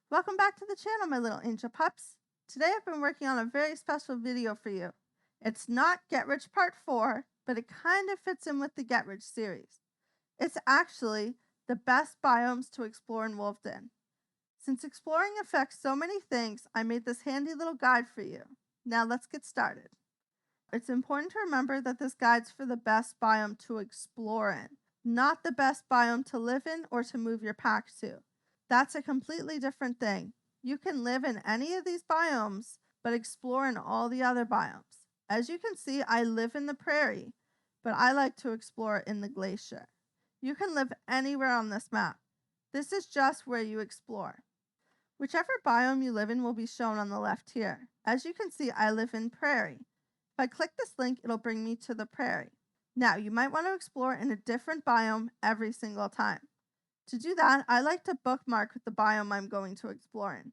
Welcome back to the channel, my little angel pups. Today I've been working on a very special video for you. It's not Get Rich Part 4, but it kind of fits in with the Get Rich series. It's actually the best biomes to explore in Wolvden. Since exploring affects so many things, I made this handy little guide for you. Now let's get started. It's important to remember that this guide's for the best biome to explore in, not the best biome to live in or to move your pack to. That's a completely different thing. You can live in any of these biomes, but explore in all the other biomes. As you can see, I live in the Prairie, but I like to explore in the Glacier. You can live anywhere on this map. This is just where you explore. Whichever biome you live in will be shown on the left here. As you can see, I live in Prairie. If I click this link, it'll bring me to the Prairie. Now, you might want to explore in a different biome every single time. To do that, I like to bookmark the biome I'm going to explore in.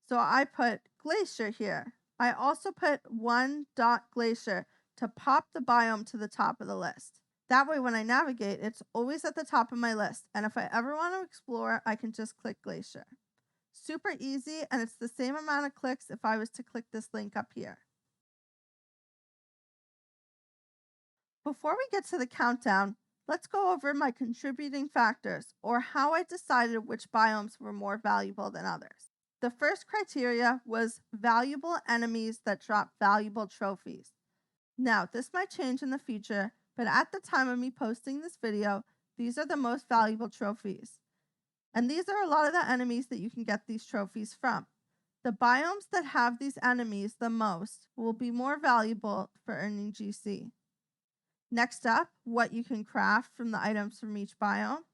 So I put Glacier here. I also put 1.glacier to pop the biome to the top of the list. That way when I navigate, it's always at the top of my list. And if I ever want to explore, I can just click Glacier. Super easy, and it's the same amount of clicks if I was to click this link up here. Before we get to the countdown, let's go over my contributing factors, or how I decided which biomes were more valuable than others. The first criteria was valuable enemies that drop valuable trophies. Now, this might change in the future, but at the time of me posting this video, these are the most valuable trophies. And these are a lot of the enemies that you can get these trophies from. The biomes that have these enemies the most will be more valuable for earning GC. Next up, what you can craft from the items from each biome.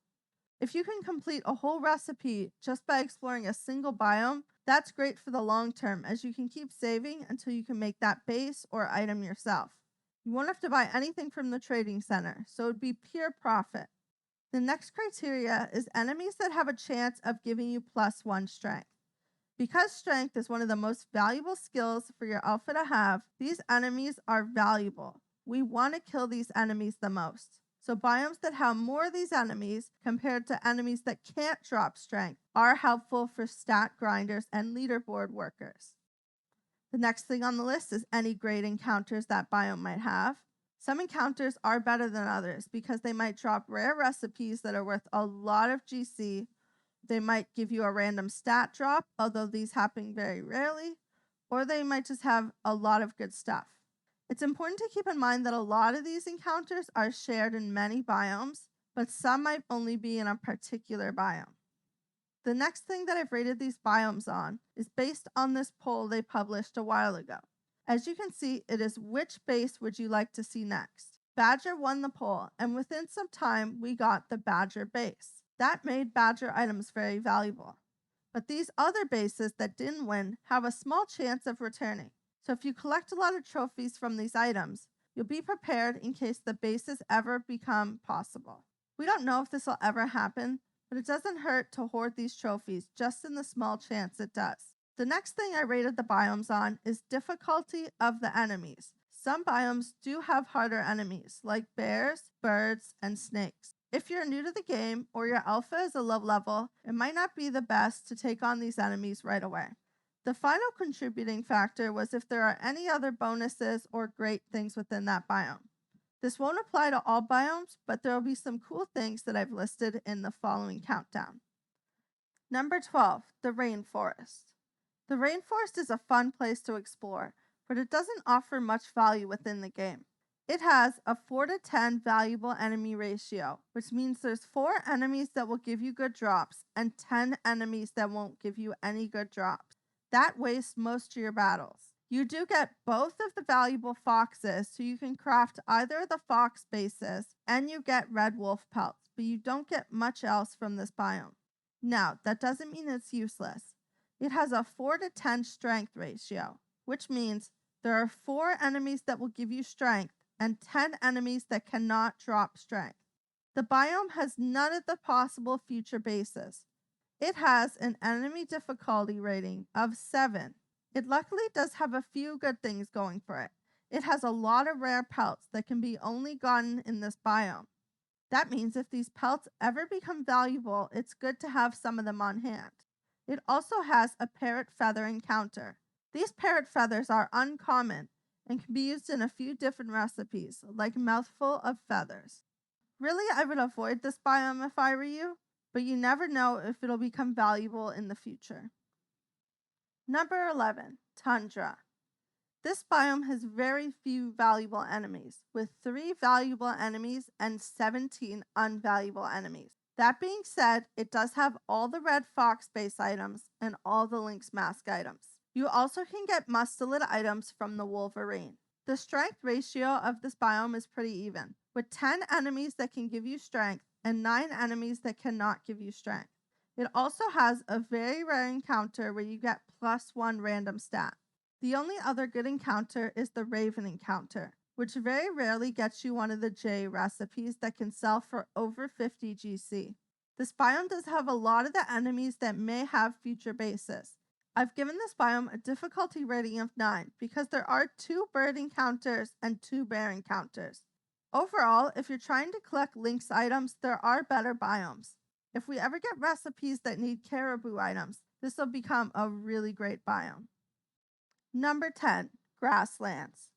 If you can complete a whole recipe just by exploring a single biome, that's great for the long term, as you can keep saving until you can make that base or item yourself. You won't have to buy anything from the trading center, so it would be pure profit. The next criteria is enemies that have a chance of giving you +1 strength. Because strength is one of the most valuable skills for your alpha to have, these enemies are valuable. We want to kill these enemies the most. So biomes that have more of these enemies compared to enemies that can't drop strength are helpful for stat grinders and leaderboard workers. The next thing on the list is any great encounters that biome might have. Some encounters are better than others because they might drop rare recipes that are worth a lot of GC. They might give you a random stat drop, although these happen very rarely, or they might just have a lot of good stuff. It's important to keep in mind that a lot of these encounters are shared in many biomes, but some might only be in a particular biome. The next thing that I've rated these biomes on is based on this poll they published a while ago. As you can see, it is which base would you like to see next? Badger won the poll, and within some time, we got the Badger base. That made Badger items very valuable. But these other bases that didn't win have a small chance of returning. So if you collect a lot of trophies from these items, you'll be prepared in case the bases ever become possible. We don't know if this will ever happen, but it doesn't hurt to hoard these trophies just in the small chance it does. The next thing I rated the biomes on is difficulty of the enemies. Some biomes do have harder enemies, like bears, birds, and snakes. If you're new to the game or your alpha is a low level, it might not be the best to take on these enemies right away. The final contributing factor was if there are any other bonuses or great things within that biome. This won't apply to all biomes, but there will be some cool things that I've listed in the following countdown. Number 12, the Rainforest. The Rainforest is a fun place to explore, but it doesn't offer much value within the game. It has a 4-to-10 valuable enemy ratio, which means there's 4 enemies that will give you good drops and 10 enemies that won't give you any good drops. That wastes most of your battles. You do get both of the valuable foxes, so you can craft either of the fox bases, and you get red wolf pelts, but you don't get much else from this biome. Now, that doesn't mean it's useless. It has a 4-to-10 strength ratio, which means there are 4 enemies that will give you strength and 10 enemies that cannot drop strength. The biome has none of the possible future bases. It has an enemy difficulty rating of 7. It luckily does have a few good things going for it. It has a lot of rare pelts that can be only gotten in this biome. That means if these pelts ever become valuable, it's good to have some of them on hand. It also has a parrot feather encounter. These parrot feathers are uncommon and can be used in a few different recipes, like Mouthful of Feathers. Really, I would avoid this biome if I were you, but you never know if it'll become valuable in the future. Number 11, Tundra. This biome has very few valuable enemies, with 3 valuable enemies and 17 unvaluable enemies. That being said, it does have all the red fox base items and all the lynx mask items. You also can get mustelid items from the Wolverine. The strength ratio of this biome is pretty even, with 10 enemies that can give you strength and 9 enemies that cannot give you strength. It also has a very rare encounter where you get +1 random stat. The only other good encounter is the Raven encounter, which very rarely gets you one of the J recipes that can sell for over 50 GC. This biome does have a lot of the enemies that may have future bases. I've given this biome a difficulty rating of 9 because there are 2 bird encounters and 2 bear encounters. Overall, if you're trying to collect lynx items, there are better biomes. If we ever get recipes that need caribou items, this will become a really great biome. Number 10, Grasslands.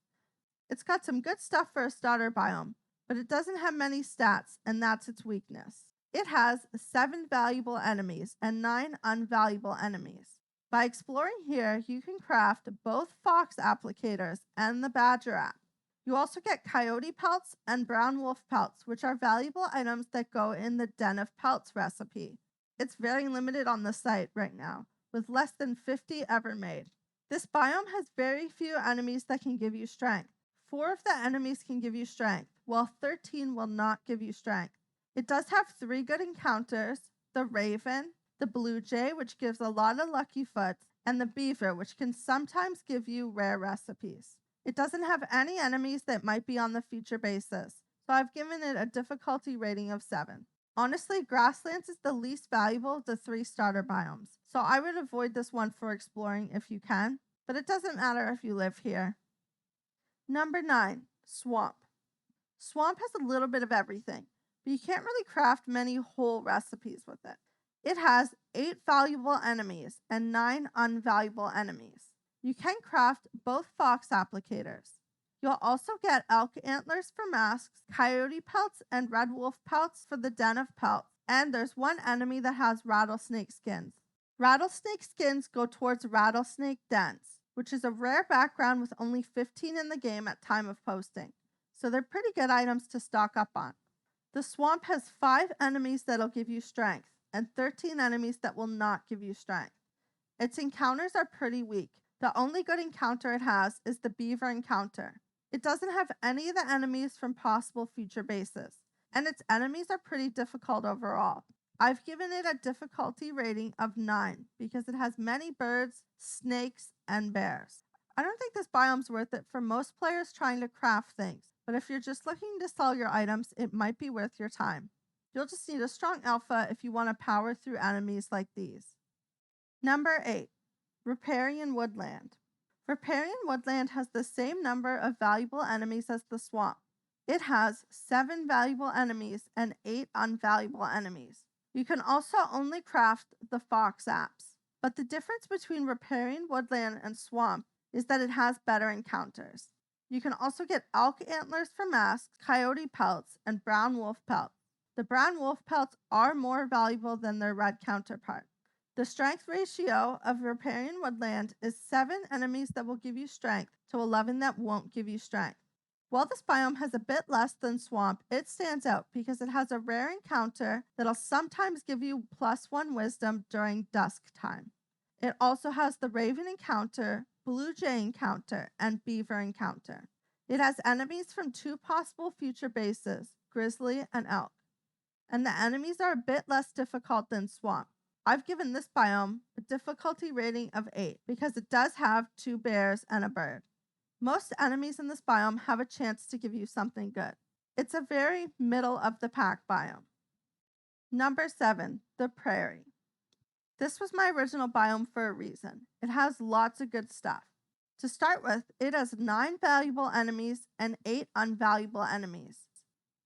It's got some good stuff for a starter biome, but it doesn't have many stats, and that's its weakness. It has 7 valuable enemies and 9 unvaluable enemies. By exploring here, you can craft both fox applicators and the badger app. You also get coyote pelts and brown wolf pelts, which are valuable items that go in the Den of Pelts recipe. It's very limited on the site right now, with less than 50 ever made. This biome has very few enemies that can give you strength. 4 of the enemies can give you strength, while 13 will not give you strength. It does have 3 good encounters: the Raven, the Blue Jay, which gives a lot of lucky foots, and the Beaver, which can sometimes give you rare recipes. It doesn't have any enemies that might be on the future basis, so I've given it a difficulty rating of 7. Honestly, Grasslands is the least valuable of the 3 starter biomes, so I would avoid this one for exploring if you can, but it doesn't matter if you live here. Number 9, Swamp. Swamp has a little bit of everything, but you can't really craft many whole recipes with it. It has 8 valuable enemies and 9 unvaluable enemies. You can craft both fox applicators. You'll also get elk antlers for masks, coyote pelts, and red wolf pelts for the Den of Pelts. And there's one enemy that has rattlesnake skins. Rattlesnake skins go towards rattlesnake dens, which is a rare background with only 15 in the game at time of posting. So they're pretty good items to stock up on. The swamp has 5 enemies that'll give you strength, and 13 enemies that will not give you strength. Its encounters are pretty weak. The only good encounter it has is the beaver encounter. It doesn't have any of the enemies from possible future bases, and its enemies are pretty difficult overall. I've given it a difficulty rating of 9 because it has many birds, snakes, and bears. I don't think this biome's worth it for most players trying to craft things, but if you're just looking to sell your items, it might be worth your time. You'll just need a strong alpha if you want to power through enemies like these. Number 8, Riparian Woodland. Riparian Woodland has the same number of valuable enemies as the swamp. It has 7 valuable enemies and 8 unvaluable enemies. You can also only craft the fox apps, but the difference between Riparian Woodland and swamp is that it has better encounters. You can also get elk antlers for masks, coyote pelts, and brown wolf pelts. The brown wolf pelts are more valuable than their red counterpart. The strength ratio of Riparian Woodland is 7 enemies that will give you strength to 11 that won't give you strength. While this biome has a bit less than swamp, it stands out because it has a rare encounter that'll sometimes give you +1 wisdom during dusk time. It also has the Raven encounter, Blue Jay encounter, and Beaver encounter. It has enemies from 2 possible future bases, Grizzly and Elk. And the enemies are a bit less difficult than swamp. I've given this biome a difficulty rating of 8 because it does have 2 bears and a bird. Most enemies in this biome have a chance to give you something good. It's a very middle of the pack biome. Number 7, the Prairie. This was my original biome for a reason. It has lots of good stuff. To start with, it has 9 valuable enemies and 8 unvaluable enemies.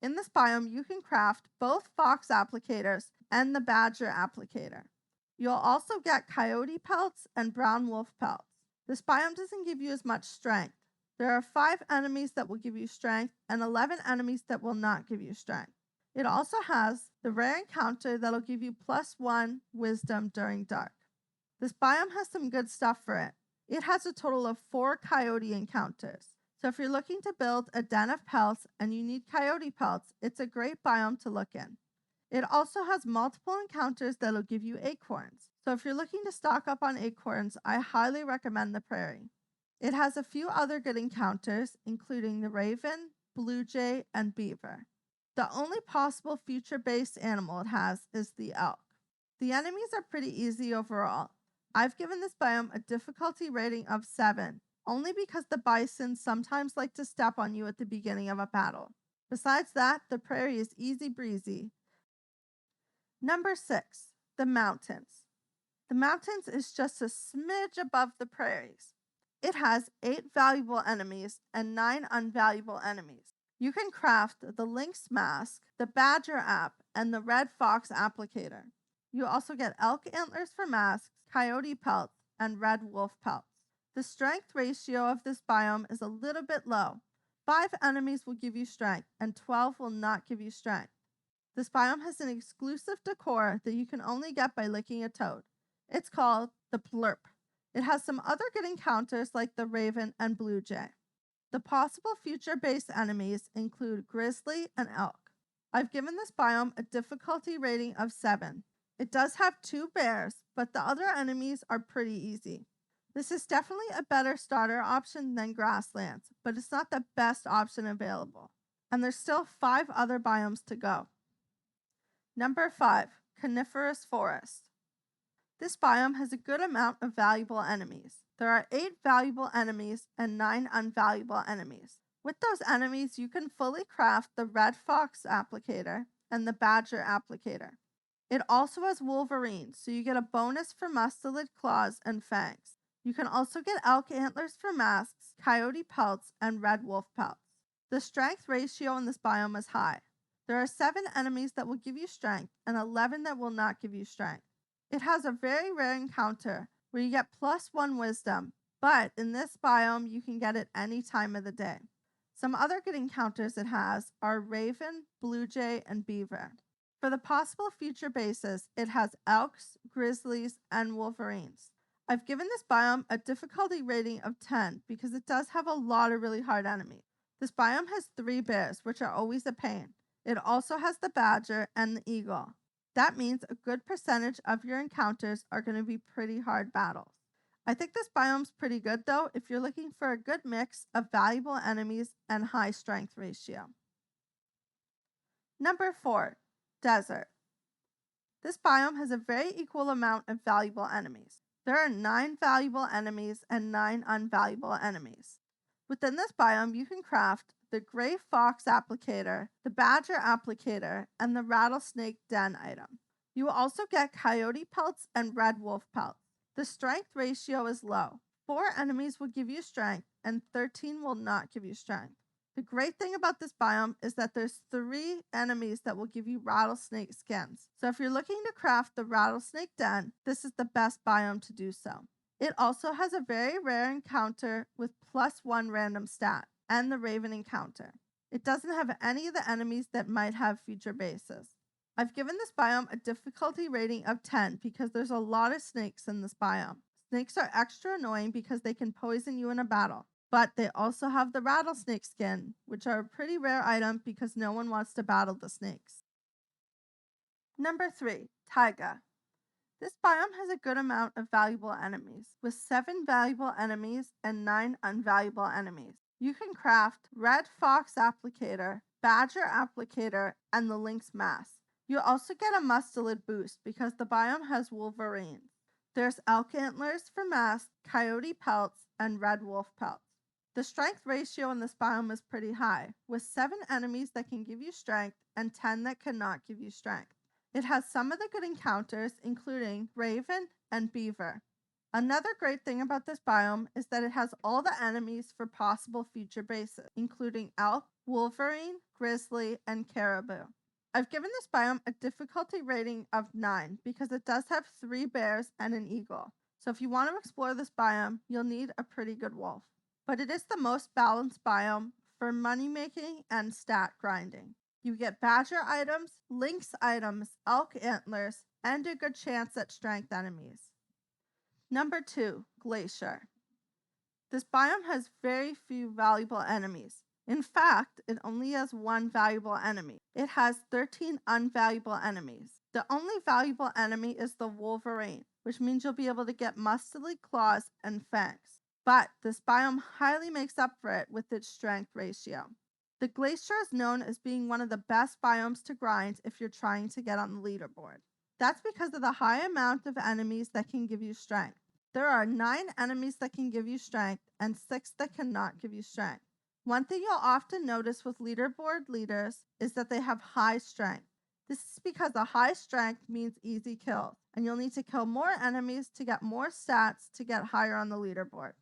In this biome, you can craft both fox applicators and the badger applicator. You'll also get coyote pelts and brown wolf pelts. This biome doesn't give you as much strength. There are 5 enemies that will give you strength and 11 enemies that will not give you strength. It also has the rare encounter that'll give you +1 wisdom during dark. This biome has some good stuff for it. It has a total of 4 coyote encounters. So if you're looking to build a den of pelts and you need coyote pelts, it's a great biome to look in. It also has multiple encounters that'll give you acorns. So if you're looking to stock up on acorns, I highly recommend the Prairie. It has a few other good encounters, including the raven, blue jay, and beaver. The only possible future-based animal it has is the elk. The enemies are pretty easy overall. I've given this biome a difficulty rating of 7, only because the bison sometimes like to step on you at the beginning of a battle. Besides that, the Prairie is easy breezy. Number 6, the mountains. The mountains is just a smidge above the prairies. It has 8 valuable enemies and 9 unvaluable enemies. You can craft the lynx mask, the badger app, and the red fox applicator. You also get elk antlers for masks, coyote pelts, and red wolf pelts. The strength ratio of this biome is a little bit low. 5 enemies will give you strength, and 12 will not give you strength. This biome has an exclusive decor that you can only get by licking a toad. It's called the Plurp. It has some other good encounters like the raven and blue jay. The possible future-based enemies include grizzly and elk. I've given this biome a difficulty rating of 7. It does have 2 bears, but the other enemies are pretty easy. This is definitely a better starter option than Grasslands, but it's not the best option available. And there's still 5 other biomes to go. Number 5, Coniferous Forest. This biome has a good amount of valuable enemies. There are 8 valuable enemies and 9 unvaluable enemies. With those enemies, you can fully craft the red fox applicator and the badger applicator. It also has wolverines, so you get a bonus for mustelid claws and fangs. You can also get elk antlers for masks, coyote pelts, and red wolf pelts. The strength ratio in this biome is high. There are 7 enemies that will give you strength and 11 that will not give you strength. It has a very rare encounter where you get +1 wisdom, but in this biome you can get it any time of the day. Some other good encounters it has are raven, blue jay, and beaver. For the possible future bases, it has elks, grizzlies, and wolverines. I've given this biome a difficulty rating of 10 because it does have a lot of really hard enemies. This biome has 3 bears, which are always a pain. It also has the badger and the eagle. That means a good percentage of your encounters are going to be pretty hard battles. I think this biome's pretty good though if you're looking for a good mix of valuable enemies and high strength ratio. Number 4, desert. This biome has a very equal amount of valuable enemies. There are 9 valuable enemies and 9 unvaluable enemies. Within this biome, you can craft the gray fox applicator, the badger applicator, and the rattlesnake den item. You will also get coyote pelts and red wolf pelts. The strength ratio is low. 4 enemies will give you strength, and 13 will not give you strength. The great thing about this biome is that there's 3 enemies that will give you rattlesnake skins. So if you're looking to craft the rattlesnake den, this is the best biome to do so. It also has a very rare encounter with +1 random stat, and the raven encounter. It doesn't have any of the enemies that might have future bases. I've given this biome a difficulty rating of 10 because there's a lot of snakes in this biome. Snakes are extra annoying because they can poison you in a battle, but they also have the rattlesnake skin, which are a pretty rare item because no one wants to battle the snakes. Number 3, Taiga. This biome has a good amount of valuable enemies, with 7 valuable enemies and 9 unvaluable enemies. You can craft red fox applicator, badger applicator, and the lynx mask. You also get a mustelid boost because the biome has wolverines. There's elk antlers for masks, coyote pelts, and red wolf pelts. The strength ratio in this biome is pretty high, with 7 enemies that can give you strength and 10 that cannot give you strength. It has some of the good encounters, including raven and beaver. Another great thing about this biome is that it has all the enemies for possible future bases, including elk, wolverine, grizzly, and caribou. I've given this biome a difficulty rating of 9 because it does have 3 bears and an eagle. So if you want to explore this biome, you'll need a pretty good wolf. But it is the most balanced biome for money making and stat grinding. You get badger items, lynx items, elk antlers, and a good chance at strength enemies. Number 2, Glacier. This biome has very few valuable enemies. In fact, it only has 1 valuable enemy. It has 13 unvaluable enemies. The only valuable enemy is the Wolverine, which means you'll be able to get mustily claws and fangs. But this biome highly makes up for it with its strength ratio. The Glacier is known as being one of the best biomes to grind if you're trying to get on the leaderboard. That's because of the high amount of enemies that can give you strength. There are 9 enemies that can give you strength and 6 that cannot give you strength. One thing you'll often notice with leaderboard leaders is that they have high strength. This is because a high strength means easy kills, and you'll need to kill more enemies to get more stats to get higher on the leaderboard.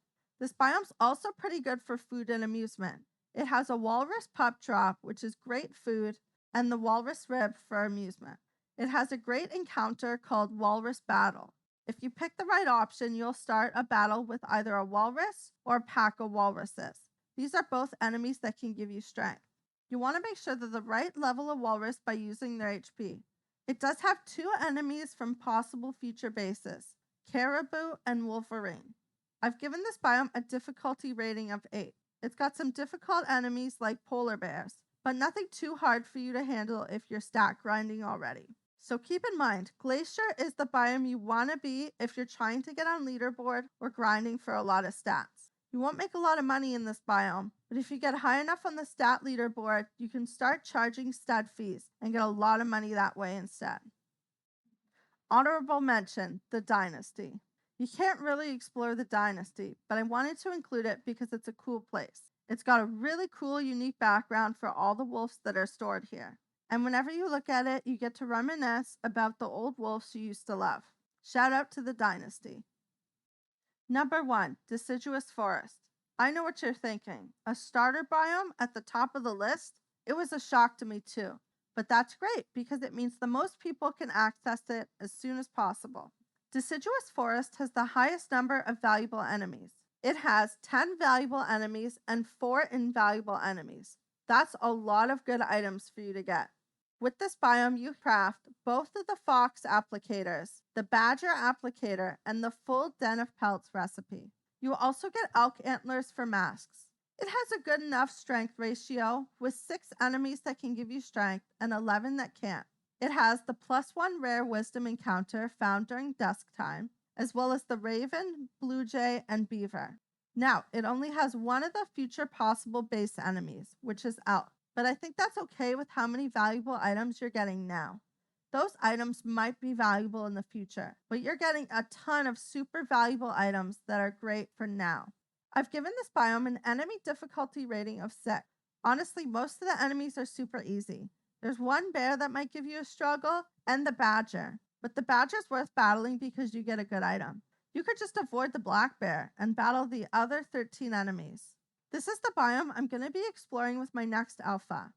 This biome's also pretty good for food and amusement. It has a walrus pup drop, which is great food, and the walrus rib for amusement. It has a great encounter called Walrus Battle. If you pick the right option, you'll start a battle with either a walrus or a pack of walruses. These are both enemies that can give you strength. You want to make sure they're the right level of walrus by using their HP. It does have 2 enemies from possible future bases, Caribou and Wolverine. I've given this biome a difficulty rating of 8. It's got some difficult enemies like polar bears, but nothing too hard for you to handle if you're stat grinding already. So keep in mind, Glacier is the biome you want to be if you're trying to get on leaderboard or grinding for a lot of stats. You won't make a lot of money in this biome, but if you get high enough on the stat leaderboard, you can start charging stud fees and get a lot of money that way instead. Honorable mention, the Dynasty. You can't really explore the Dynasty, but I wanted to include it because it's a cool place. It's got a really cool, unique background for all the wolves that are stored here. And whenever you look at it, you get to reminisce about the old wolves you used to love. Shout out to the Dynasty. Number 1, Deciduous Forest. I know what you're thinking. A starter biome at the top of the list? It was a shock to me too. But that's great because it means the most people can access it as soon as possible. Deciduous Forest has the highest number of valuable enemies. It has 10 valuable enemies and 4 invaluable enemies. That's a lot of good items for you to get. With this biome, you craft both of the fox applicators, the badger applicator, and the full den of pelts recipe. You will also get elk antlers for masks. It has a good enough strength ratio with 6 enemies that can give you strength and 11 that can't. It has the +1 rare wisdom encounter found during dusk time, as well as the raven, blue jay, and beaver. Now, it only has one of the future possible base enemies, which is elk. But I think that's okay with how many valuable items you're getting now. Those items might be valuable in the future, but you're getting a ton of super valuable items that are great for now. I've given this biome an enemy difficulty rating of 6. Honestly, most of the enemies are super easy. There's one bear that might give you a struggle, and the badger. But the badger's worth battling because you get a good item. You could just avoid the black bear and battle the other 13 enemies. This is the biome I'm going to be exploring with my next alpha.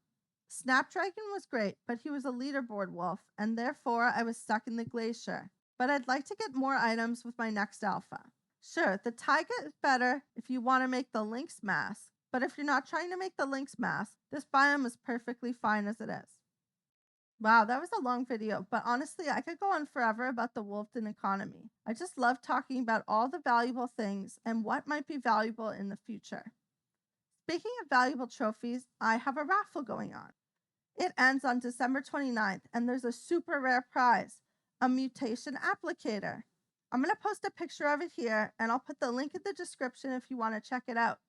Snapdragon was great, but he was a leaderboard wolf, and therefore I was stuck in the Glacier. But I'd like to get more items with my next alpha. Sure, the Taiga is better if you want to make the lynx mask, but if you're not trying to make the lynx mask, this biome is perfectly fine as it is. Wow, that was a long video, but honestly, I could go on forever about the Wolvden economy. I just love talking about all the valuable things and what might be valuable in the future. Speaking of valuable trophies, I have a raffle going on. It ends on December 29th, and there's a super rare prize, a mutation applicator. I'm going to post a picture of it here, and I'll put the link in the description if you want to check it out.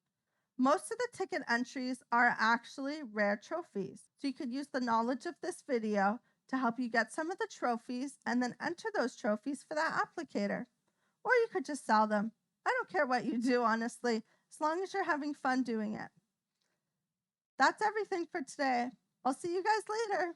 Most of the ticket entries are actually rare trophies, so you could use the knowledge of this video to help you get some of the trophies and then enter those trophies for that applicator. Or you could just sell them. I don't care what you do, honestly, as long as you're having fun doing it. That's everything for today. I'll see you guys later.